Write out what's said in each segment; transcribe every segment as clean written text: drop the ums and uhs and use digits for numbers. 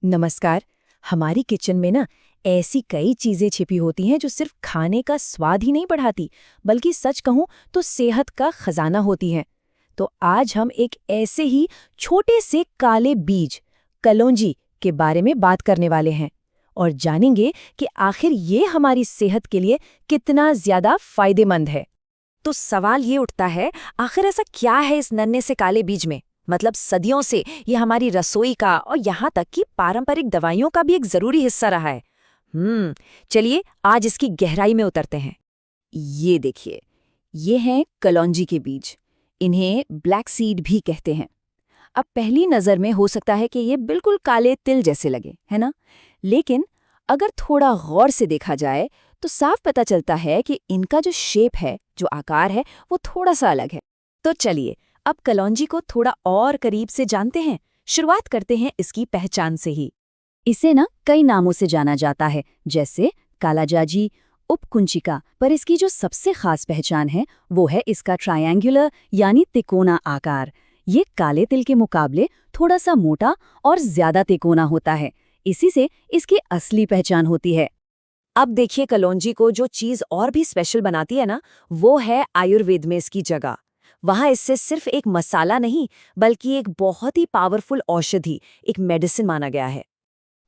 नमस्कार। हमारी किचन में ना ऐसी कई चीजें छिपी होती हैं जो सिर्फ खाने का स्वाद ही नहीं बढ़ाती, बल्कि सच कहूं तो सेहत का खजाना होती हैं। तो आज हम एक ऐसे ही छोटे से काले बीज कलौंजी के बारे में बात करने वाले हैं और जानेंगे कि आखिर ये हमारी सेहत के लिए कितना ज्यादा फायदेमंद है। तो सवाल ये उठता है, आखिर ऐसा क्या है इस नन्हे से काले बीज में? मतलब सदियों से ये हमारी रसोई का और यहाँ तक कि पारंपरिक दवाइयों का भी एक जरूरी हिस्सा रहा है। चलिए आज इसकी गहराई में उतरते हैं। ये देखिए, ये हैं कलौंजी के बीज। इन्हें ब्लैक सीड भी कहते हैं। अब पहली नज़र में हो सकता है कि ये बिल्कुल काले तिल जैसे लगे, है ना? लेकिन अगर थोड़ा गौर से देखा जाए तो साफ पता चलता है कि इनका जो शेप है, जो आकार है, वो थोड़ा सा अलग है। तो चलिए अब कलौंजी को थोड़ा और करीब से जानते हैं। शुरुआत करते हैं इसकी पहचान से ही। इसे ना कई नामों से जाना जाता है, जैसे कालाजाजी, उपकुंचिका, पर इसकी जो सबसे खास पहचान है वो है इसका ट्रायंगुलर यानी तिकोना आकार। ये काले तिल के मुकाबले थोड़ा सा मोटा और ज्यादा तिकोना होता है। इसी से इसकी असली पहचान होती है। अब देखिए कलौंजी को जो चीज और भी स्पेशल बनाती है ना, वो है आयुर्वेद में इसकी जगह। वहाँ इससे सिर्फ एक मसाला नहीं, बल्कि एक बहुत ही पावरफुल औषधि, एक मेडिसिन माना गया है।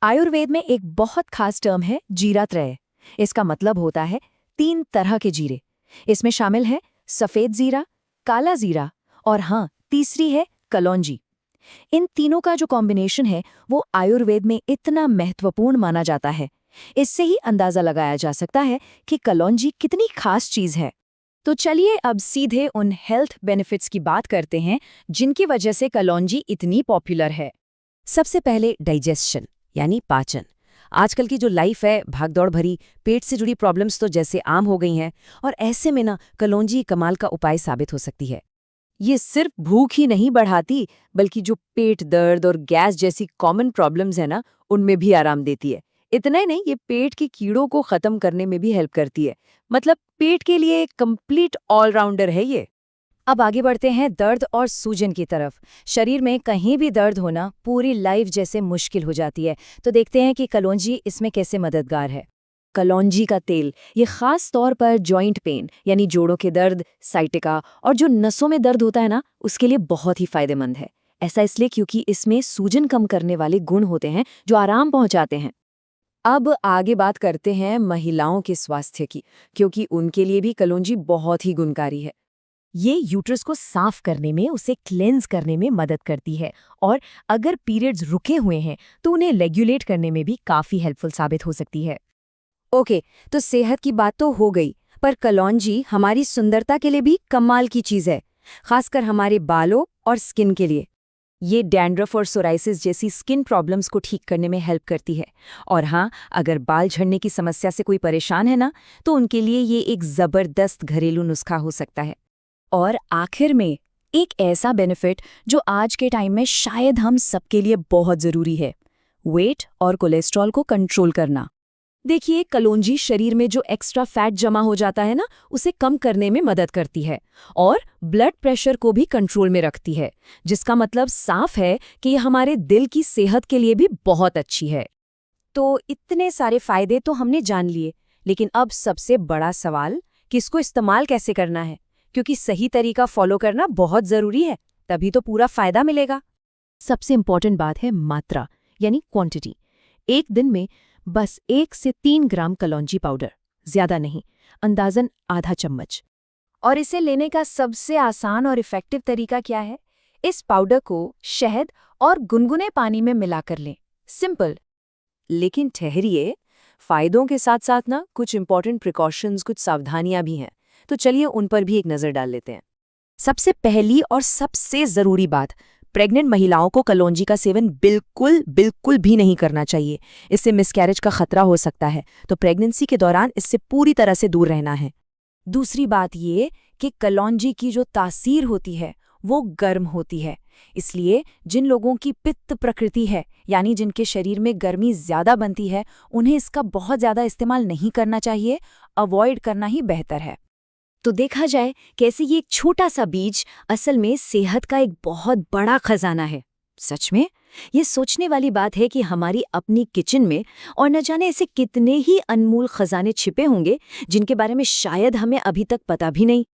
आयुर्वेद में एक बहुत खास टर्म है जीरात्रय। इसका मतलब होता है 3 तरह के जीरे। इसमें शामिल है सफेद जीरा, काला जीरा और हाँ, तीसरी है कलौंजी। इन तीनों का जो कॉम्बिनेशन है वो आयुर्वेद में इतना महत्वपूर्ण माना जाता है। इससे ही अंदाजा लगाया जा सकता है कि कलौंजी कितनी खास चीज है। तो चलिए अब सीधे उन हेल्थ बेनिफिट्स की बात करते हैं जिनकी वजह से कलौंजी इतनी पॉपुलर है। सबसे पहले डाइजेशन यानी पाचन। आजकल की जो लाइफ है भागदौड़ भरी, पेट से जुड़ी प्रॉब्लम्स तो जैसे आम हो गई हैं, और ऐसे में ना कलौंजी कमाल का उपाय साबित हो सकती है। ये सिर्फ भूख ही नहीं बढ़ाती, बल्कि जो पेट दर्द और गैस जैसी कॉमन प्रॉब्लम्स है ना, उनमें भी आराम देती है। इतना ही नहीं, ये पेट के कीड़ों को खत्म करने में भी हेल्प करती है। मतलब पेट के लिए एक कंप्लीट ऑलराउंडर है ये। अब आगे बढ़ते हैं दर्द और सूजन की तरफ। शरीर में कहीं भी दर्द होना पूरी लाइफ जैसे मुश्किल हो जाती है, तो देखते हैं कि कलौंजी इसमें कैसे मददगार है। कलौंजी का तेल ये खास तौर पर जॉइंट पेन यानी जोड़ों के दर्द, साइटिका और जो नसों में दर्द होता है ना, उसके लिए बहुत ही फायदेमंद है। ऐसा इसलिए क्योंकि इसमें सूजन कम करने वाले गुण होते हैं जो आराम पहुंचाते हैं। अब आगे बात करते हैं महिलाओं के स्वास्थ्य की, क्योंकि उनके लिए भी कलौंजी बहुत ही गुणकारी है। ये यूट्रस को साफ करने में, उसे क्लेंज करने में मदद करती है, और अगर पीरियड्स रुके हुए हैं तो उन्हें रेगुलेट करने में भी काफी हेल्पफुल साबित हो सकती है। ओके, तो सेहत की बात तो हो गई, पर कलौंजी हमारी सुंदरता के लिए भी कमाल की चीज है, खासकर हमारे बालों और स्किन के लिए। ये डैंड्रफ और सोराइसिस जैसी स्किन प्रॉब्लम्स को ठीक करने में हेल्प करती है। और हाँ, अगर बाल झड़ने की समस्या से कोई परेशान है ना, तो उनके लिए ये एक जबरदस्त घरेलू नुस्खा हो सकता है। और आखिर में एक ऐसा बेनिफिट जो आज के टाइम में शायद हम सबके लिए बहुत जरूरी है, वेट और कोलेस्ट्रॉल को कंट्रोल करना। देखिए, कलौंजी शरीर में जो एक्स्ट्रा फैट जमा हो जाता है ना, उसे कम करने में मदद करती है और ब्लड प्रेशर को भी कंट्रोल में रखती है, जिसका मतलब साफ है कि ये हमारे दिल की सेहत के लिए भी बहुत अच्छी है। तो इतने सारे फायदे तो हमने जान लिए, लेकिन अब सबसे बड़ा सवाल कि इसको इस्तेमाल कैसे करना है, क्योंकि सही तरीका फॉलो करना बहुत जरूरी है, तभी तो पूरा फायदा मिलेगा। सबसे इंपॉर्टेंट बात है मात्रा यानी क्वांटिटी। एक दिन में बस 1 से 3 ग्राम कलौंजी पाउडर, ज्यादा नहीं, अंदाजन आधा चम्मच। और इसे लेने का सबसे आसान और इफेक्टिव तरीका क्या है? इस पाउडर को शहद और गुनगुने पानी में मिलाकर लें। सिंपल। लेकिन ठहरिए, फायदों के साथ साथ ना कुछ इंपॉर्टेंट प्रिकॉशंस, कुछ सावधानियां भी हैं, तो चलिए उन पर भी एक नजर डाल लेते हैं। सबसे पहली और सबसे जरूरी बात, प्रेग्नेंट महिलाओं को कलौंजी का सेवन बिल्कुल भी नहीं करना चाहिए। इससे मिसकैरेज का खतरा हो सकता है, तो प्रेगनेंसी के दौरान इससे पूरी तरह से दूर रहना है। दूसरी बात ये कि कलौंजी की जो तासीर होती है वो गर्म होती है, इसलिए जिन लोगों की पित्त प्रकृति है यानी जिनके शरीर में गर्मी ज्यादा बनती है, उन्हें इसका बहुत ज्यादा इस्तेमाल नहीं करना चाहिए, अवॉइड करना ही बेहतर है। तो देखा जाए कैसे ये एक छोटा सा बीज असल में सेहत का एक बहुत बड़ा खजाना है। सच में ये सोचने वाली बात है कि हमारी अपनी किचन में और न जाने ऐसे कितने ही अनमोल खजाने छिपे होंगे जिनके बारे में शायद हमें अभी तक पता भी नहीं।